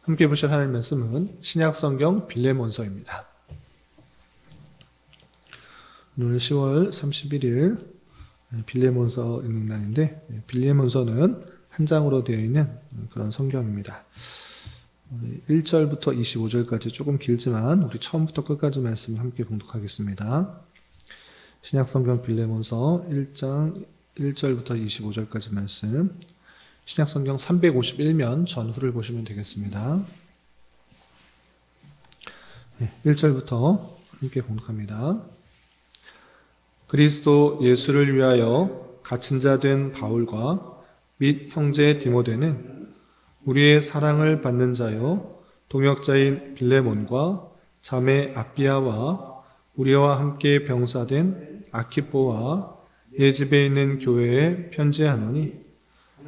함께 보실 하나님 말씀은 신약성경 빌레몬서입니다. 오늘 10월 31일 빌레몬서 읽는 날인데, 빌레몬서는 한 장으로 되어 있는 그런 성경입니다. 1절부터 25절까지 조금 길지만 우리 처음부터 끝까지 말씀을 함께 봉독하겠습니다. 신약성경 빌레몬서 1장 1절부터 25절까지 말씀, 신약성경 351면 전후를 보시면 되겠습니다. 1절부터 함께 봉독합니다. 그리스도 예수를 위하여 갇힌 자 된 바울과 및 형제 디모데는 우리의 사랑을 받는 자요 동역자인 빌레몬과 자매 아비아와 우리와 함께 병사된 아키포와 내 집에 있는 교회에 편지하노니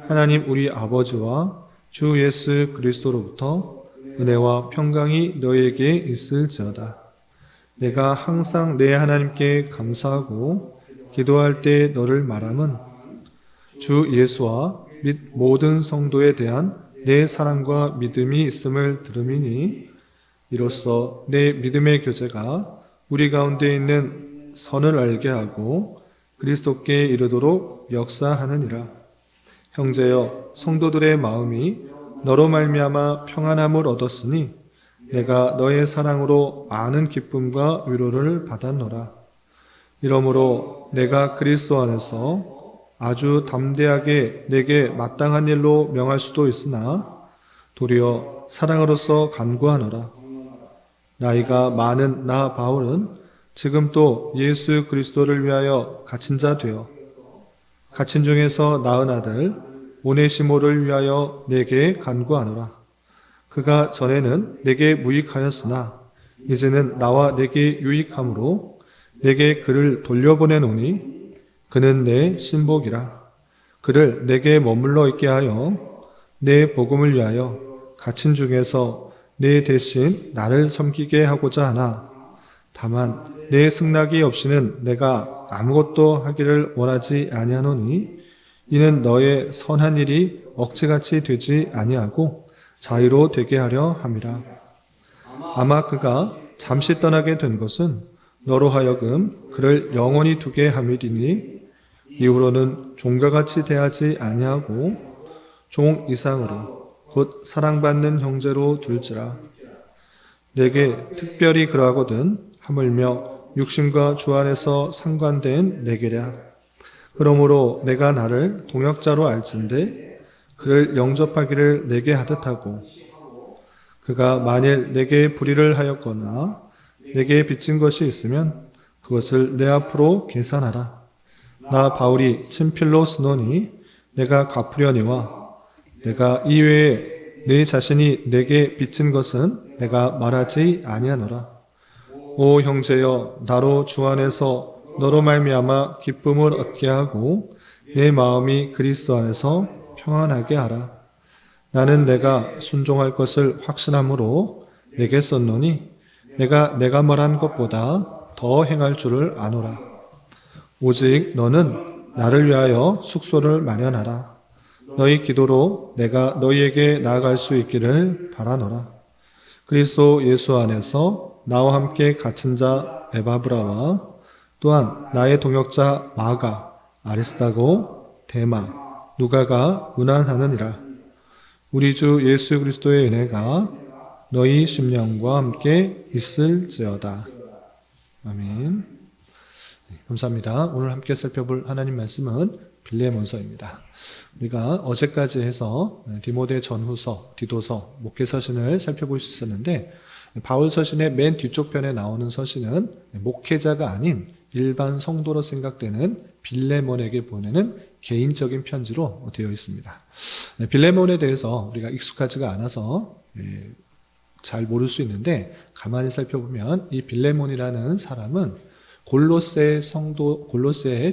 하나님 우리 아버지와 주 예수 그리스도로부터 은혜와 평강이 너에게 있을지어다. 내가 항상 내 하나님께 감사하고 기도할 때 너를 말함은 주 예수와 및 모든 성도에 대한 내 사랑과 믿음이 있음을 들음이니 이로써 내 믿음의 교제가 우리 가운데 있는 선을 알게 하고 그리스도께 이르도록 역사하느니라. 형제여, 성도들의 마음이 너로 말미암아 평안함을 얻었으니 내가 너의 사랑으로 많은 기쁨과 위로를 받았노라. 이러므로 내가 그리스도 안에서 아주 담대하게 내게 마땅한 일로 명할 수도 있으나 도리어 사랑으로서 간구하노라. 나이가 많은 나 바울은 지금 또 예수 그리스도를 위하여 갇힌 자 되어 갇힌 중에서 낳은 아들 오네시모를 위하여 내게 간구하노라. 그가 전에는 내게 무익하였으나 이제는 나와 내게 유익함으로 내게 그를 돌려보내노니 그는 내 신복이라. 그를 내게 머물러 있게 하여 내 복음을 위하여 갇힌 중에서 내 대신 나를 섬기게 하고자 하나 다만 내 승낙이 없이는 내가 아무것도 하기를 원하지 아니하노니 이는 너의 선한 일이 억지같이 되지 아니하고 자유로 되게 하려 함이라. 아마 그가 잠시 떠나게 된 것은 너로 하여금 그를 영원히 두게 함이리니 이후로는 종과 같이 대하지 아니하고 종 이상으로 곧 사랑받는 형제로 둘지라. 내게 특별히 그러하거든 하물며 육신과 주 안에서 상관된 내게랴. 그러므로 내가 나를 동역자로 알진대 그를 영접하기를 내게 하듯 하고 그가 만일 내게 불의를 하였거나 내게 빚진 것이 있으면 그것을 내 앞으로 계산하라. 나 바울이 친필로 쓰노니 내가 갚으려니와 내가 이외에 내 자신이 내게 빚진 것은 내가 말하지 아니하노라. 오 형제여, 나로 주 안에서 너로 말미암아 기쁨을 얻게 하고 내 마음이 그리스도 안에서 평안하게 하라. 나는 내가 순종할 것을 확신함으로 내게 썼노니 내가 말한 것보다 더 행할 줄을 아노라. 오직 너는 나를 위하여 숙소를 마련하라. 너희 기도로 내가 너희에게 나아갈 수 있기를 바라노라. 그리스도 예수 안에서 나와 함께 갇힌 자 에바브라와 또한 나의 동역자 마가, 아리스다고, 데마, 누가가 문안하느니라. 우리 주 예수 그리스도의 은혜가 너희 심령과 함께 있을지어다. 아멘. 감사합니다. 오늘 함께 살펴볼 하나님 말씀은 빌레몬서입니다. 우리가 어제까지 해서 디모데 전후서, 디도서, 목회서신을 살펴볼 수 있었는데 바울 서신의 맨 뒤쪽 편에 나오는 서신은 목회자가 아닌 일반 성도로 생각되는 빌레몬에게 보내는 개인적인 편지로 되어 있습니다. 빌레몬에 대해서 우리가 익숙하지가 않아서 잘 모를 수 있는데 가만히 살펴보면 이 빌레몬이라는 사람은 골로새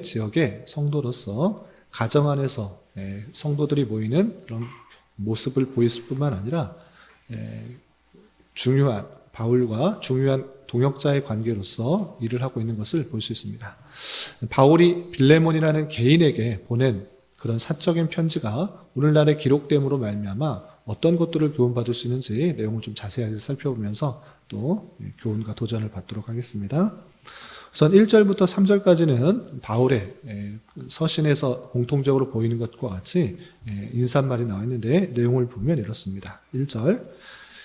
지역의 성도로서 가정 안에서 성도들이 모이는 그런 모습을 보였을 뿐만 아니라 바울과 중요한 동역자의 관계로서 일을 하고 있는 것을 볼 수 있습니다. 바울이 빌레몬이라는 개인에게 보낸 그런 사적인 편지가 오늘날의 기록됨으로 말미암아 어떤 것들을 교훈받을 수 있는지 내용을 좀 자세하게 살펴보면서 또 교훈과 도전을 받도록 하겠습니다. 우선 1절부터 3절까지는 바울의 서신에서 공통적으로 보이는 것과 같이 인사말이 나와 있는데 내용을 보면 이렇습니다. 1절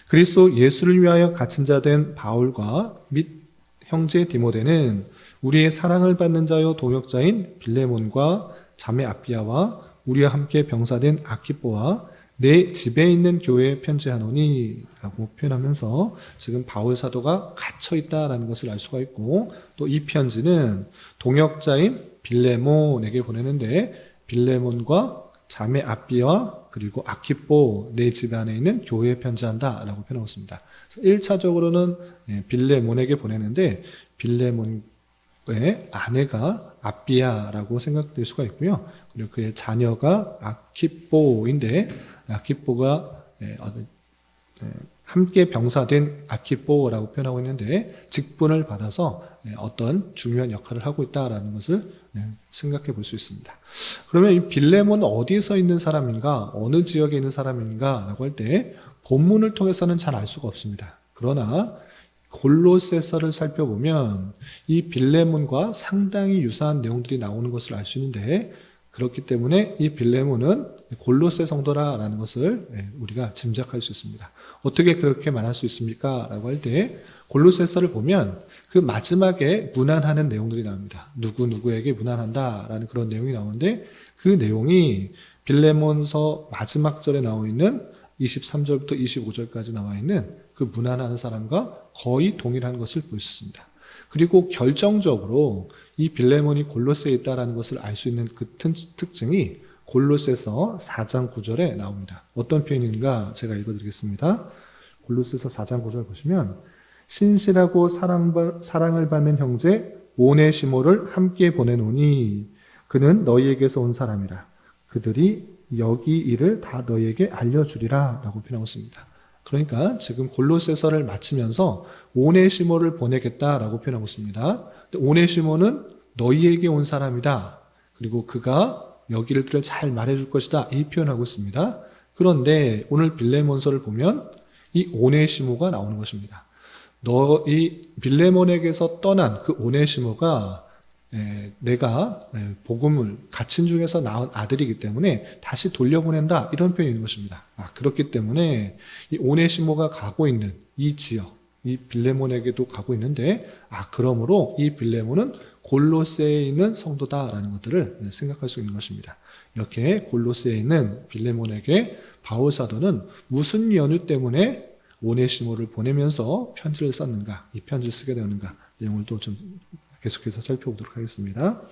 그리스도 예수를 위하여 갇힌 자 된 바울과 및 형제 디모데는 우리의 사랑을 받는 자요 동역자인 빌레몬과 자매 아비아와 우리와 함께 병사된 아키뽀와 내 집에 있는 교회에 편지하노니 라고 표현하면서 지금 바울 사도가 갇혀있다라는 것을 알 수가 있고 또 이 편지는 동역자인 빌레몬에게 보내는데 빌레몬과 자매 아비와 그리고 아키뽀 내 집 안에 있는 교회에 편지한다 라고 표현하고 있습니다. 1차적으로는 빌레몬에게 보내는데 빌레몬의 아내가 아비아라고 생각될 수가 있고요. 그리고 그의 자녀가 아키뽀인데 아키뽀가 함께 병사된 아키뽀라고 표현하고 있는데 직분을 받아서 어떤 중요한 역할을 하고 있다라는 것을 생각해 볼 수 있습니다. 그러면 이 빌레몬은 어디에서 있는 사람인가, 어느 지역에 있는 사람인가 라고 할 때 본문을 통해서는 잘 알 수가 없습니다. 그러나 골로새서를 살펴보면 이 빌레몬과 상당히 유사한 내용들이 나오는 것을 알 수 있는데 그렇기 때문에 이 빌레몬은 골로새 성도라는 것을 우리가 짐작할 수 있습니다. 어떻게 그렇게 말할 수 있습니까? 라고 할 때 골로새서를 보면 그 마지막에 문안하는 내용들이 나옵니다. 누구누구에게 문안한다라는 그런 내용이 나오는데 그 내용이 빌레몬서 마지막 절에 나와 있는 23절부터 25절까지 나와 있는 그 문안하는 사람과 거의 동일한 것을 볼 수 있습니다. 그리고 결정적으로 이 빌레몬이 골로새에 있다는 것을 알 수 있는 그 특징이 골로새서 4장 9절에 나옵니다. 어떤 표현인가 제가 읽어드리겠습니다. 골로새서 4장 9절 보시면 신실하고 사랑을 받는 형제 오네시모를 함께 보내노니 그는 너희에게서 온 사람이라. 그들이 여기 일을 다 너희에게 알려주리라 라고 표현하고 있습니다. 그러니까 지금 골로새서를 마치면서 오네시모를 보내겠다라고 표현하고 있습니다. 오네시모는 너희에게 온 사람이다. 그리고 그가 여기를 잘 말해줄 것이다. 이 표현하고 있습니다. 그런데 오늘 빌레몬서를 보면 이 오네시모가 나오는 것입니다. 이 빌레몬에게서 떠난 그 오네시모가 내가 복음을 갇힌 중에서 낳은 아들이기 때문에 다시 돌려보낸다 이런 표현이 있는 것입니다. 그렇기 때문에 이 오네시모가 가고 있는 이 지역, 이 빌레몬에게도 가고 있는데 그러므로 이 빌레몬은 골로새에 있는 성도다라는 것들을 생각할 수 있는 것입니다. 이렇게 골로새에 있는 빌레몬에게 바울 사도는 무슨 연유 때문에 오네시모를 보내면서 편지를 썼는가, 이 편지를 쓰게 되었는가 내용을 또 좀 계속해서 살펴보도록 하겠습니다.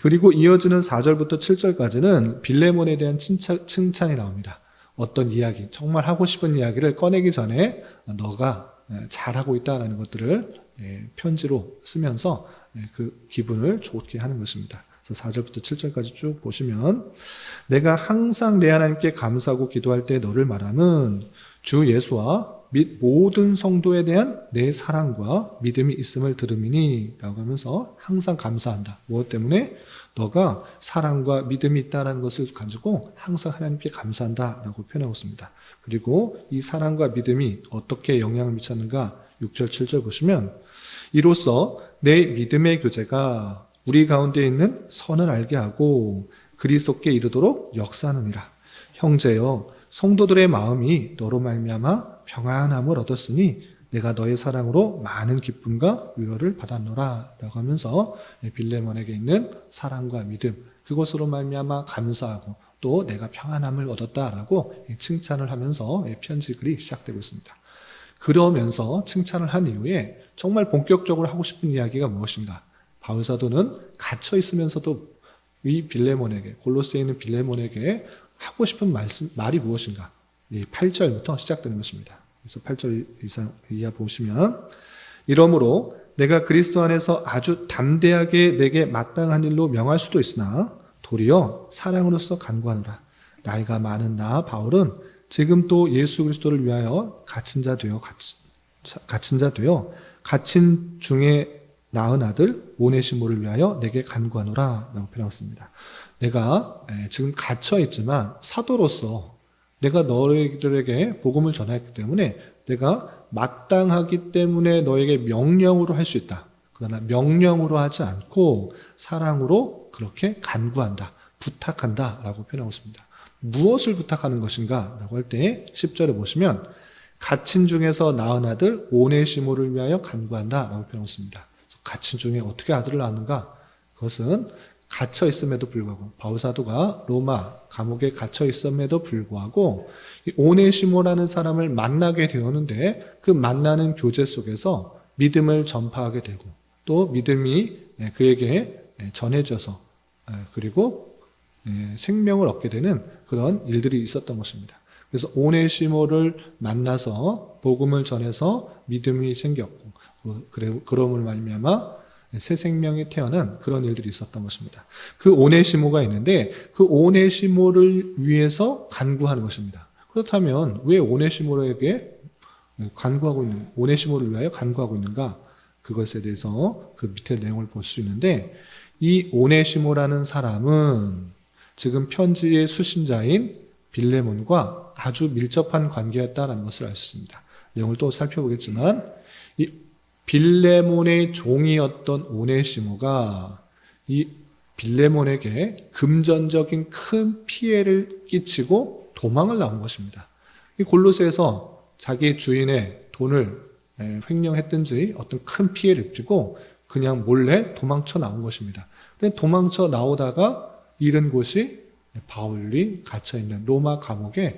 그리고 이어지는 4절부터 7절까지는 빌레몬에 대한 칭찬이 나옵니다. 어떤 이야기, 정말 하고 싶은 이야기를 꺼내기 전에 너가 잘하고 있다는 것들을 편지로 쓰면서 그 기분을 좋게 하는 것입니다. 그래서 4절부터 7절까지 쭉 보시면 내가 항상 내 하나님께 감사하고 기도할 때 너를 말함은 주 예수와 및 모든 성도에 대한 내 사랑과 믿음이 있음을 들음이니 라고 하면서 항상 감사한다. 무엇 때문에? 너가 사랑과 믿음이 있다는 것을 가지고 항상 하나님께 감사한다 라고 표현하고 있습니다. 그리고 이 사랑과 믿음이 어떻게 영향을 미쳤는가 6절 7절 보시면 이로써 내 믿음의 교제가 우리 가운데 있는 선을 알게 하고 그리스도께 이르도록 역사하느니라. 형제여 성도들의 마음이 너로 말미암아 평안함을 얻었으니 내가 너의 사랑으로 많은 기쁨과 위로를 받았노라 라고 하면서 빌레몬에게 있는 사랑과 믿음 그것으로 말미암아 감사하고 또 내가 평안함을 얻었다라고 칭찬을 하면서 편지 글이 시작되고 있습니다. 그러면서 칭찬을 한 이후에 정말 본격적으로 하고 싶은 이야기가 무엇인가? 바울 사도는 갇혀 있으면서도 이 빌레몬에게 골로새에 있는 빌레몬에게 하고 싶은 말이 무엇인가? 이 8절부터 시작되는 것입니다. 그래서 8절 이하 보시면 이러므로 내가 그리스도 안에서 아주 담대하게 내게 마땅한 일로 명할 수도 있으나 도리어 사랑으로서 간구하노라. 나이가 많은 나 바울은 지금 또 예수 그리스도를 위하여 갇힌 자 되어 갇힌 중에 낳은 아들 오네시모를 위하여 내게 간구하노라 라고 표현했습니다. 내가 지금 갇혀 있지만 사도로서 내가 너희들에게 복음을 전했기 때문에 내가 마땅하기 때문에 너에게 명령으로 할 수 있다. 그러나 명령으로 하지 않고 사랑으로 그렇게 간구한다. 부탁한다 라고 표현하고 있습니다. 무엇을 부탁하는 것인가 라고 할 때 10절에 보시면 갇힌 중에서 낳은 아들 오네시모를 위하여 간구한다 라고 표현하고 있습니다. 갇힌 중에 어떻게 아들을 낳는가? 그것은 갇혀 있음에도 불구하고 바울 사도가 로마 감옥에 갇혀 있음에도 불구하고 오네시모라는 사람을 만나게 되었는데 그 만나는 교제 속에서 믿음을 전파하게 되고 또 믿음이 그에게 전해져서 그리고 생명을 얻게 되는 그런 일들이 있었던 것입니다. 그래서 오네시모를 만나서 복음을 전해서 믿음이 생겼고 그러므로 말미암아 새 생명이 태어난 그런 일들이 있었던 것입니다. 그 오네시모가 있는데 그 오네시모를 위해서 간구하는 것입니다. 그렇다면 왜 오네시모에게 간구하고 있는 오네시모를 위하여 간구하고 있는가? 그것에 대해서 그 밑에 내용을 볼 수 있는데 이 오네시모라는 사람은 지금 편지의 수신자인 빌레몬과 아주 밀접한 관계였다는 것을 알 수 있습니다. 내용을 또 살펴보겠지만 이 빌레몬의 종이었던 오네시모가 이 빌레몬에게 금전적인 큰 피해를 끼치고 도망을 나온 것입니다. 이 골로새에서 자기 주인의 돈을 횡령했든지 어떤 큰 피해를 입히고 그냥 몰래 도망쳐 나온 것입니다. 근데 도망쳐 나오다가 잃은 곳이 바울이 갇혀있는 로마 감옥에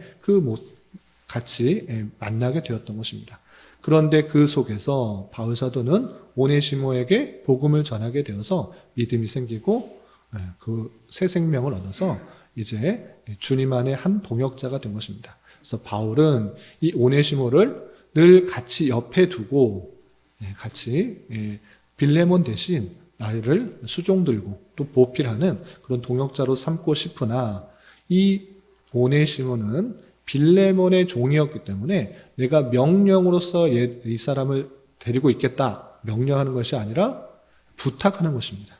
같이 만나게 되었던 것입니다. 그런데 그 속에서 바울 사도는 오네시모에게 복음을 전하게 되어서 믿음이 생기고 그 새 생명을 얻어서 이제 주님 안에 한 동역자가 된 것입니다. 그래서 바울은 이 오네시모를 늘 같이 옆에 두고 같이 빌레몬 대신 나를 수종들고 또 보필하는 그런 동역자로 삼고 싶으나 이 오네시모는 빌레몬의 종이었기 때문에 내가 명령으로서 이 사람을 데리고 있겠다 명령하는 것이 아니라 부탁하는 것입니다.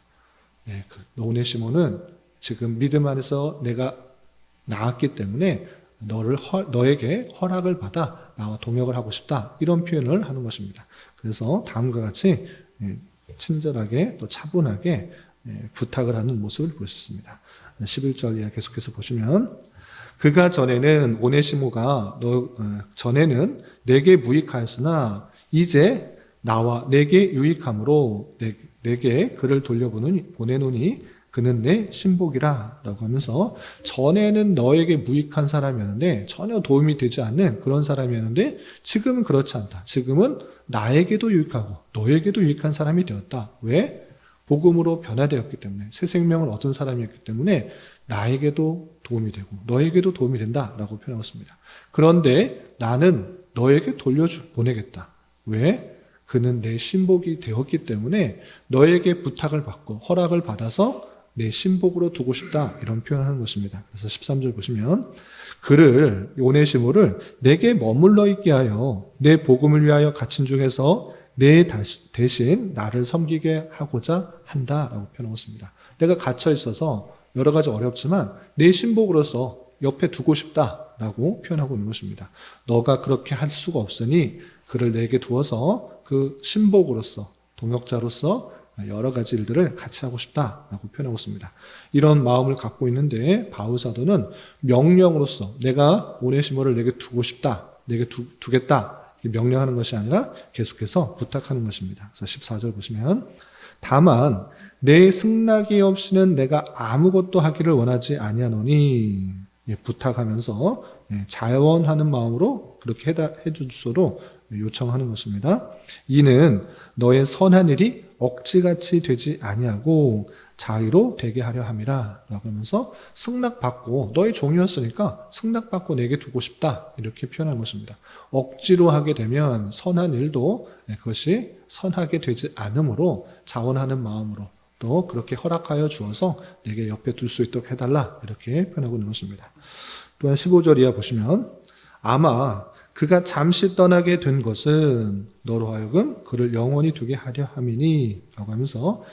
오네시모는 지금 믿음 안에서 내가 나았기 때문에 너에게 허락을 받아 나와 동역을 하고 싶다 이런 표현을 하는 것입니다. 그래서 다음과 같이 친절하게 또 차분하게 부탁을 하는 모습을 볼 수 있습니다. 11절 이하 계속해서 보시면 그가 전에는 오네시모가 전에는 내게 무익하였으나 이제 나와 내게 유익함으로 내게 그를 보내노니 그는 내 신복이라 라고 하면서 전에는 너에게 무익한 사람이었는데 전혀 도움이 되지 않는 그런 사람이었는데 지금은 그렇지 않다. 지금은 나에게도 유익하고 너에게도 유익한 사람이 되었다. 왜? 복음으로 변화되었기 때문에 새 생명을 얻은 사람이었기 때문에 나에게도 도움이 되고 너에게도 도움이 된다라고 표현하고 있습니다. 그런데 나는 너에게 보내겠다. 왜? 그는 내 신복이 되었기 때문에 너에게 부탁을 받고 허락을 받아서 내 신복으로 두고 싶다 이런 표현을 하는 것입니다. 그래서 13절 보시면 그를 오네시모를 내게 머물러 있게 하여 내 복음을 위하여 갇힌 중에서 내 대신 나를 섬기게 하고자 한다라고 표현하고 있습니다. 내가 갇혀 있어서 여러 가지 어렵지만 내 신복으로서 옆에 두고 싶다라고 표현하고 있는 것입니다. 너가 그렇게 할 수가 없으니 그를 내게 두어서 그 신복으로서 동역자로서 여러 가지 일들을 같이 하고 싶다라고 표현하고 있습니다. 이런 마음을 갖고 있는데 바울 사도는 명령으로서 내가 오네시모를 내게 두고 싶다, 내게 두겠다 명령하는 것이 아니라 계속해서 부탁하는 것입니다. 그래서 14절 보시면 다만 내 승낙이 없이는 내가 아무것도 하기를 원하지 아니하노니 부탁하면서 자원하는 마음으로 그렇게 해주소로 요청하는 것입니다. 이는 너의 선한 일이 억지같이 되지 아니하고 자의로 되게 하려 함이라 라고 하면서 승낙받고 너의 종이었으니까 승낙받고 내게 두고 싶다 이렇게 표현한 것입니다. 억지로 하게 되면 선한 일도 그것이 선하게 되지 않으므로 자원하는 마음으로 또 그렇게 허락하여 주어서 내게 옆에 둘 수 있도록 해달라 이렇게 표현하고 있는 것입니다. 또한 15절 이하 보시면 아마 그가 잠시 떠나게 된 것은 너로 하여금 그를 영원히 두게 하려 함이니 라고 하면서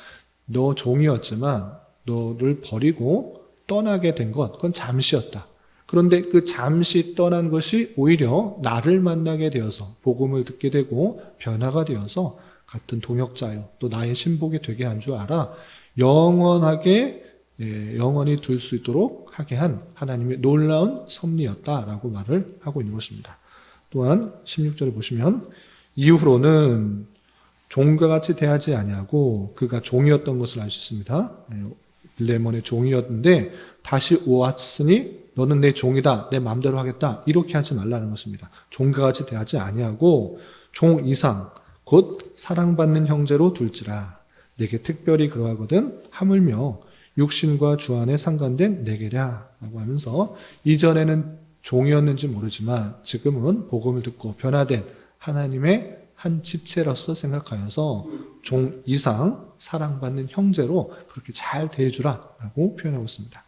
너 종이었지만 너를 버리고 떠나게 된 것 그건 잠시였다. 그런데 그 잠시 떠난 것이 오히려 나를 만나게 되어서 복음을 듣게 되고 변화가 되어서 같은 동역자요 또 나의 신복이 되게 한 줄 알아 영원하게 영원히 둘 수 있도록 하게 한 하나님의 놀라운 섭리였다라고 말을 하고 있는 것입니다. 또한 16절에 보시면 이후로는 종과 같이 대하지 아니하고 그가 종이었던 것을 알 수 있습니다. 빌레몬의 종이었는데 다시 왔으니 너는 내 종이다. 내 마음대로 하겠다. 이렇게 하지 말라는 것입니다. 종과 같이 대하지 아니하고 종 이상 곧 사랑받는 형제로 둘지라. 내게 특별히 그러하거든 하물며 육신과 주 안에 상관된 내게랴 라고 하면서 이전에는 종이었는지 모르지만 지금은 복음을 듣고 변화된 하나님의 한 지체로서 생각하여서 종 이상 사랑받는 형제로 그렇게 잘 대해주라 라고 표현하고 있습니다.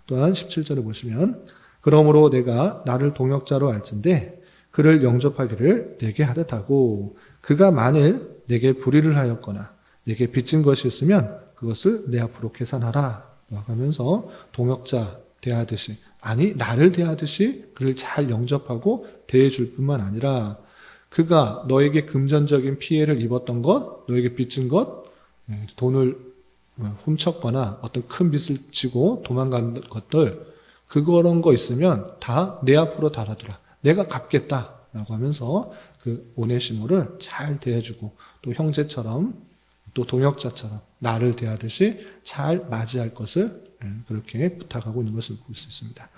또한 17절에 보시면 그러므로 내가 나를 동역자로 알진대 그를 영접하기를 내게 하듯 하고 그가 만일 내게 불의를 하였거나 내게 빚진 것이 있으면 그것을 내 앞으로 계산하라 하면서 동역자 대하듯이 아니 나를 대하듯이 그를 잘 영접하고 대해줄 뿐만 아니라 그가 너에게 금전적인 피해를 입었던 것, 너에게 빚진 것, 돈을 훔쳤거나 어떤 큰 빚을 지고 도망간 것들 그런 거 있으면 다 내 앞으로 달아두라. 내가 갚겠다라고 하면서 그 오네시모를 잘 대해주고 또 형제처럼 또 동역자처럼 나를 대하듯이 잘 맞이할 것을 그렇게 부탁하고 있는 것을 볼 수 있습니다.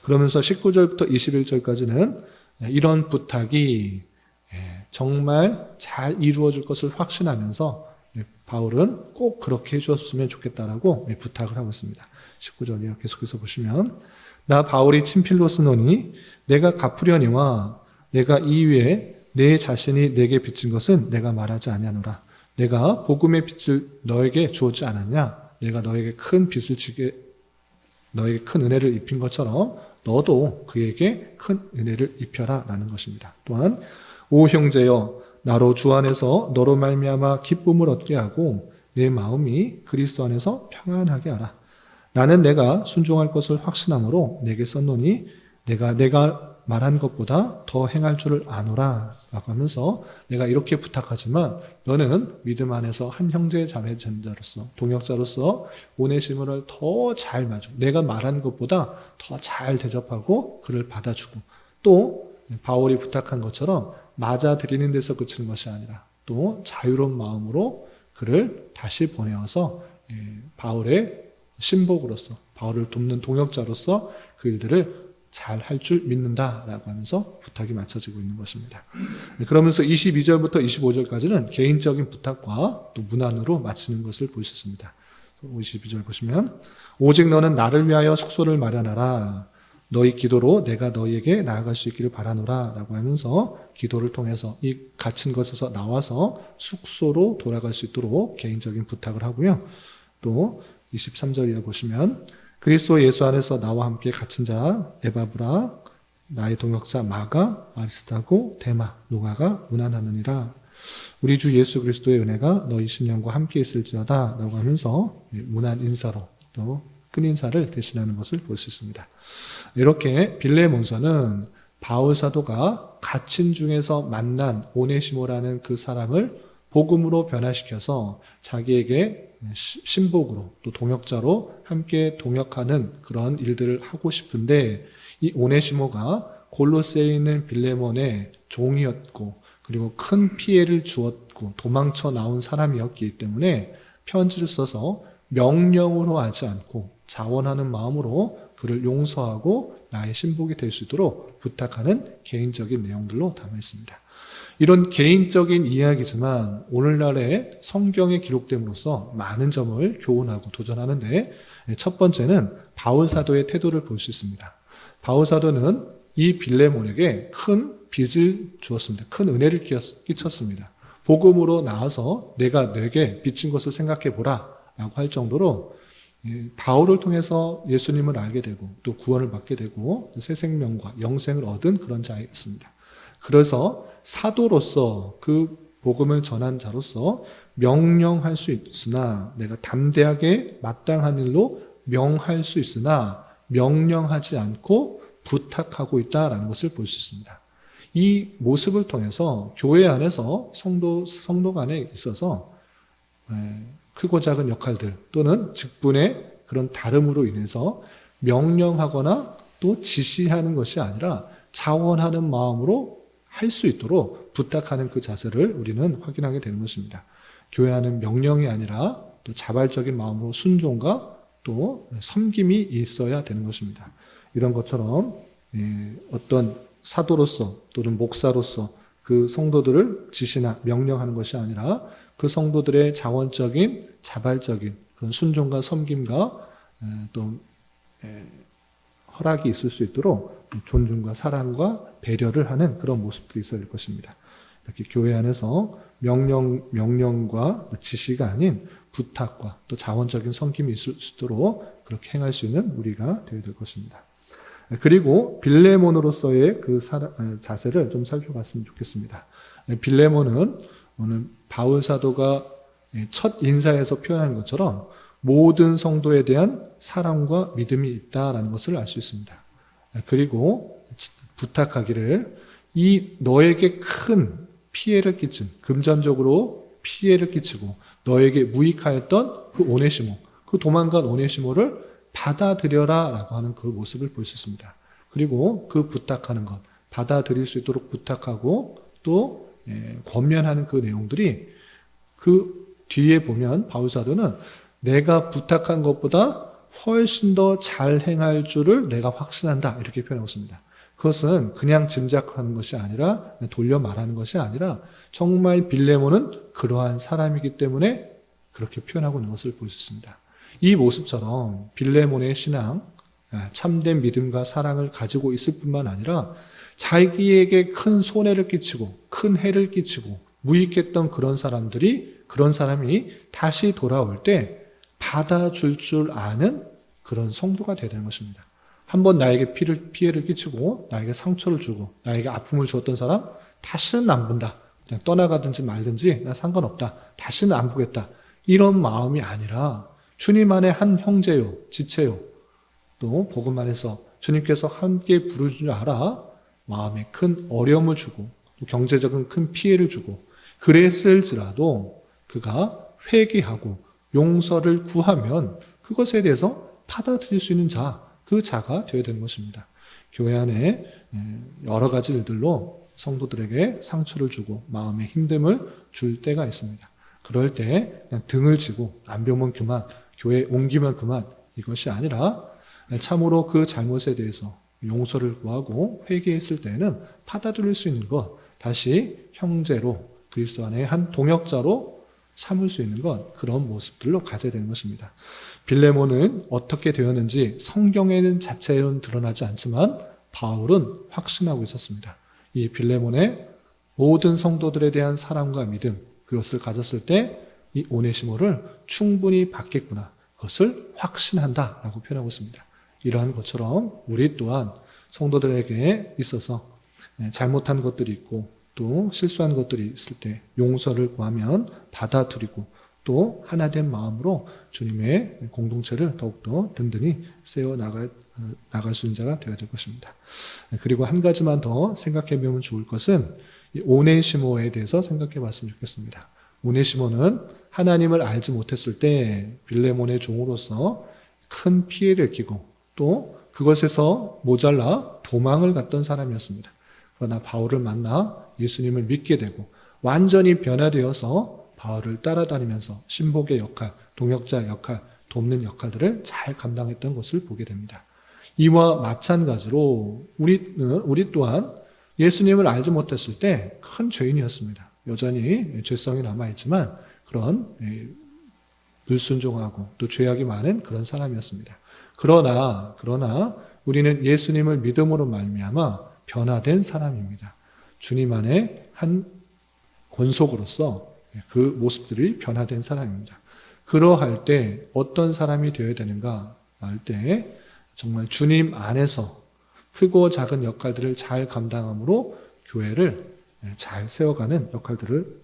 그러면서 19절부터 21절까지는 이런 부탁이 정말 잘 이루어질 것을 확신하면서 바울은 꼭 그렇게 해주었으면 좋겠다라고 부탁을 하고 있습니다. 19절이요. 계속해서 보시면 나 바울이 친필로 쓰노니 내가 갚으려니와 내가 이외에 내 자신이 내게 빚진 것은 내가 말하지 아니하노라. 내가 복음의 빚을 너에게 주었지 않았냐? 내가 너에게 큰 빚을 지게 너에게 큰 은혜를 입힌 것처럼 너도 그에게 큰 은혜를 입혀라 라는 것입니다. 또한 오 형제여 나로 주 안에서 너로 말미암아 기쁨을 얻게 하고 내 마음이 그리스도 안에서 평안하게 하라. 나는 내가 순종할 것을 확신함으로 내게 썼노니 내가 말한 것보다 더 행할 줄을 아노라 라고 하면서 내가 이렇게 부탁하지만 너는 믿음 안에서 한 형제 자매 전자로서 동역자로서 오네시모를 더 잘 맞아. 내가 말한 것보다 더 잘 대접하고 그를 받아주고 또 바울이 부탁한 것처럼 맞아들이는 데서 그치는 것이 아니라 또 자유로운 마음으로 그를 다시 보내어서 바울의 신복으로서 바울을 돕는 동역자로서 그 일들을 잘 할 줄 믿는다라고 하면서 부탁이 맞춰지고 있는 것입니다. 그러면서 22절부터 25절까지는 개인적인 부탁과 또 문안으로 마치는 것을 볼 수 있습니다. 22절 보시면 오직 너는 나를 위하여 숙소를 마련하라. 너희 기도로 내가 너희에게 나아갈 수 있기를 바라노라 라고 하면서 기도를 통해서 이 갇힌 것에서 나와서 숙소로 돌아갈 수 있도록 개인적인 부탁을 하고요. 또 23절에 보시면 그리스도 예수 안에서 나와 함께 갇힌 자 에바브라 나의 동역자 마가 아리스타고 데마 누가가 문안하느니라. 우리 주 예수 그리스도의 은혜가 너희 심령과 함께 있을지어다 라고 하면서 문안 인사로 또 끝인사를 대신하는 것을 볼 수 있습니다. 이렇게 빌레몬서는 바울 사도가 갇힌 중에서 만난 오네시모라는 그 사람을 복음으로 변화시켜서 자기에게 신복으로 또 동역자로 함께 동역하는 그런 일들을 하고 싶은데 이 오네시모가 골로새에 있는 빌레몬의 종이었고 그리고 큰 피해를 주었고 도망쳐 나온 사람이었기 때문에 편지를 써서 명령으로 하지 않고 자원하는 마음으로 그를 용서하고 나의 신복이 될 수 있도록 부탁하는 개인적인 내용들로 담아 있습니다. 이런 개인적인 이야기지만 오늘날의 성경에 기록됨으로써 많은 점을 교훈하고 도전하는데 첫 번째는 바울 사도의 태도를 볼 수 있습니다. 바울 사도는 이 빌레몬에게 큰 빚을 주었습니다. 큰 은혜를 끼쳤습니다. 복음으로 나와서 내가 내게 빚진 것을 생각해 보라 라고 할 정도로 바울을 통해서 예수님을 알게 되고 또 구원을 받게 되고 새 생명과 영생을 얻은 그런 자였습니다. 그래서 사도로서 그 복음을 전한 자로서 명령할 수 있으나 내가 담대하게 마땅한 일로 명할 수 있으나 명령하지 않고 부탁하고 있다라는 것을 볼 수 있습니다. 이 모습을 통해서 교회 안에서 성도 간에 있어서 크고 작은 역할들 또는 직분의 그런 다름으로 인해서 명령하거나 또 지시하는 것이 아니라 자원하는 마음으로 할 수 있도록 부탁하는 그 자세를 우리는 확인하게 되는 것입니다. 교회 안은 명령이 아니라 또 자발적인 마음으로 순종과 또 섬김이 있어야 되는 것입니다. 이런 것처럼 어떤 사도로서 또는 목사로서 그 성도들을 지시나 명령하는 것이 아니라 그 성도들의 자원적인 자발적인 그런 순종과 섬김과 또 허락이 있을 수 있도록 존중과 사랑과 배려를 하는 그런 모습들이 있어야 될 것입니다. 이렇게 교회 안에서 명령과 지시가 아닌 부탁과 또 자원적인 섬김이 있을 수 있도록 그렇게 행할 수 있는 우리가 되어야 될 것입니다. 그리고 빌레몬으로서의 그 자세를 좀 살펴봤으면 좋겠습니다. 빌레몬은 오늘 바울 사도가 첫 인사에서 표현한 것처럼 모든 성도에 대한 사랑과 믿음이 있다라는 것을 알 수 있습니다. 그리고 부탁하기를 이 너에게 큰 피해를 끼친, 금전적으로 피해를 끼치고 너에게 무익하였던 그 오네시모, 그 도망간 오네시모를 받아들여라 라고 하는 그 모습을 볼 수 있습니다. 그리고 그 부탁하는 것, 받아들일 수 있도록 부탁하고 또 권면하는 그 내용들이 그 뒤에 보면 바울 사도는 내가 부탁한 것보다 훨씬 더 잘 행할 줄을 내가 확신한다 이렇게 표현하고 있습니다. 그것은 그냥 짐작하는 것이 아니라 돌려 말하는 것이 아니라 정말 빌레몬은 그러한 사람이기 때문에 그렇게 표현하고 있는 것을 볼 수 있습니다. 이 모습처럼 빌레몬의 신앙, 참된 믿음과 사랑을 가지고 있을 뿐만 아니라 자기에게 큰 손해를 끼치고 큰 해를 끼치고 무익했던 그런 사람이 다시 돌아올 때 받아줄 줄 아는 그런 성도가 되어야 되는 것입니다. 한번 나에게 피해를 끼치고 나에게 상처를 주고 나에게 아픔을 주었던 사람 다시는 안 본다. 그냥 떠나가든지 말든지 나 상관없다. 다시는 안 보겠다. 이런 마음이 아니라 주님 안에 한 형제요, 지체요. 또 복음 안에서 주님께서 함께 부르신 줄 알아 마음에 큰 어려움을 주고 또 경제적인 큰 피해를 주고 그랬을지라도 그가 회개하고 용서를 구하면 그것에 대해서 받아들일 수 있는 자, 그 자가 되어야 되는 것입니다. 교회 안에 여러 가지 일들로 성도들에게 상처를 주고 마음에 힘듦을 줄 때가 있습니다. 그럴 때 그냥 등을 지고 안 배우면 그만, 교회 옮기면 그만 이것이 아니라 참으로 그 잘못에 대해서 용서를 구하고 회개했을 때는 받아들일 수 있는 것, 다시 형제로 그리스도 안에 한 동역자로 삼을 수 있는 것, 그런 모습들로 가져야 되는 것입니다. 빌레몬은 어떻게 되었는지 성경에는 자체로는 드러나지 않지만 바울은 확신하고 있었습니다. 이 빌레몬의 모든 성도들에 대한 사랑과 믿음, 그것을 가졌을 때 이 오네시모를 충분히 받겠구나, 그것을 확신한다라고 표현하고 있습니다. 이러한 것처럼 우리 또한 성도들에게 있어서 잘못한 것들이 있고 또 실수한 것들이 있을 때 용서를 구하면 받아들이고 또 하나된 마음으로 주님의 공동체를 더욱더 든든히 세워 나갈 수 있는 자가 되어야 될 것입니다. 그리고 한 가지만 더 생각해 보면 좋을 것은 이 오네시모에 대해서 생각해 봤으면 좋겠습니다. 오네시모는 하나님을 알지 못했을 때 빌레몬의 종으로서 큰 피해를 끼고 또 그것에서 모자라 도망을 갔던 사람이었습니다. 그러나 바울을 만나 예수님을 믿게 되고 완전히 변화되어서 바울을 따라다니면서 신복의 역할, 동역자 역할, 돕는 역할들을 잘 감당했던 것을 보게 됩니다. 이와 마찬가지로 우리 또한 예수님을 알지 못했을 때 큰 죄인이었습니다. 여전히 죄성이 남아있지만 그런 불순종하고 또 죄악이 많은 그런 사람이었습니다. 그러나 우리는 예수님을 믿음으로 말미암아 변화된 사람입니다. 주님 안에 한 권속으로서 그 모습들이 변화된 사람입니다. 그러할 때 어떤 사람이 되어야 되는가 할 때 정말 주님 안에서 크고 작은 역할들을 잘 감당함으로 교회를 잘 세워가는 역할들을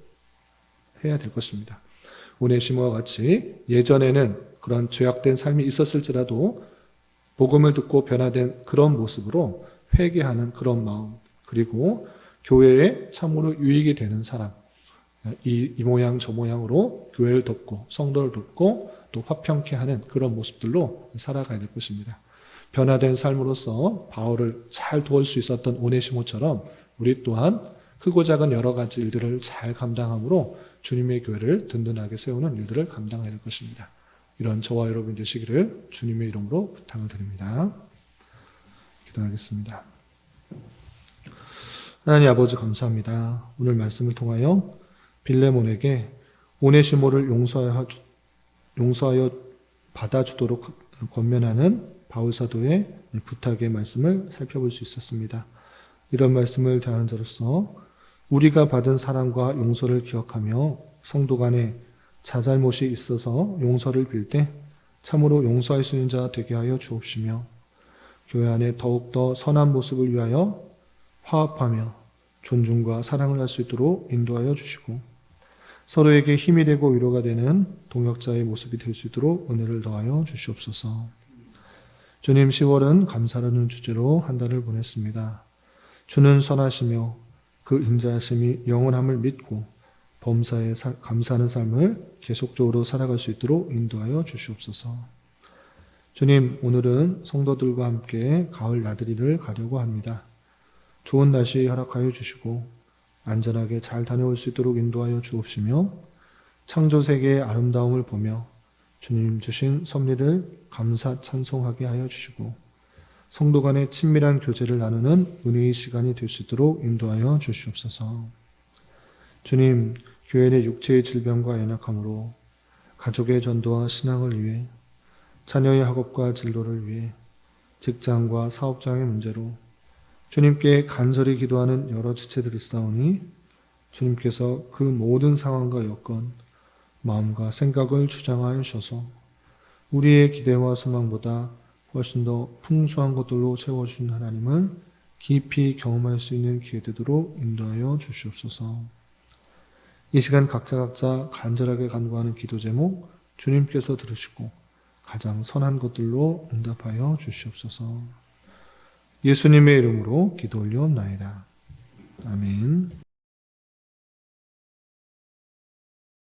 해야 될 것입니다. 오네시모와 같이 예전에는 그런 죄악된 삶이 있었을지라도 복음을 듣고 변화된 그런 모습으로 회개하는 그런 마음, 그리고 교회에 참으로 유익이 되는 사람, 이 모양 저 모양으로 교회를 돕고 성도를 돕고 또 화평케 하는 그런 모습들로 살아가야 될 것입니다. 변화된 삶으로서 바울을 잘 도울 수 있었던 오네시모처럼 우리 또한 크고 작은 여러 가지 일들을 잘 감당함으로 주님의 교회를 든든하게 세우는 일들을 감당해야 될 것입니다. 이런 저와 여러분 되시기를 주님의 이름으로 부탁을 드립니다. 기도하겠습니다. 하나님 아버지 감사합니다. 오늘 말씀을 통하여 빌레몬에게 오네시모를 용서하여 받아주도록 권면하는 바울 사도의 부탁의 말씀을 살펴볼 수 있었습니다. 이런 말씀을 대하는 자로서 우리가 받은 사랑과 용서를 기억하며 성도 간에 자잘못이 있어서 용서를 빌 때 참으로 용서할 수 있는 자 되게 하여 주옵시며 교회 안에 더욱더 선한 모습을 위하여 화합하며 존중과 사랑을 할 수 있도록 인도하여 주시고 서로에게 힘이 되고 위로가 되는 동역자의 모습이 될 수 있도록 은혜를 더하여 주시옵소서. 주님, 10월은 감사라는 주제로 한 달을 보냈습니다. 주는 선하시며 그 인자하심이 영원함을 믿고 범사에 감사하는 삶을 계속적으로 살아갈 수 있도록 인도하여 주시옵소서. 주님, 오늘은 성도들과 함께 가을 나들이를 가려고 합니다. 좋은 날씨 허락하여 주시고 안전하게 잘 다녀올 수 있도록 인도하여 주옵시며 창조 세계의 아름다움을 보며 주님 주신 섭리를 감사 찬송하게 하여 주시고 성도 간의 친밀한 교제를 나누는 은혜의 시간이 될 수 있도록 인도하여 주시옵소서. 주님, 교회 내 육체의 질병과 연약함으로 가족의 전도와 신앙을 위해 자녀의 학업과 진로를 위해 직장과 사업장의 문제로 주님께 간절히 기도하는 여러 지체들이 있사오니 주님께서 그 모든 상황과 여건, 마음과 생각을 주장하여 주셔서 우리의 기대와 소망보다 훨씬 더 풍성한 것들로 채워주신 하나님을 깊이 경험할 수 있는 기회 되도록 인도하여 주시옵소서. 이 시간 각자 간절하게 간구하는 기도 제목 주님께서 들으시고 가장 선한 것들로 응답하여 주시옵소서. 예수님의 이름으로 기도 올려옵나이다. 아멘.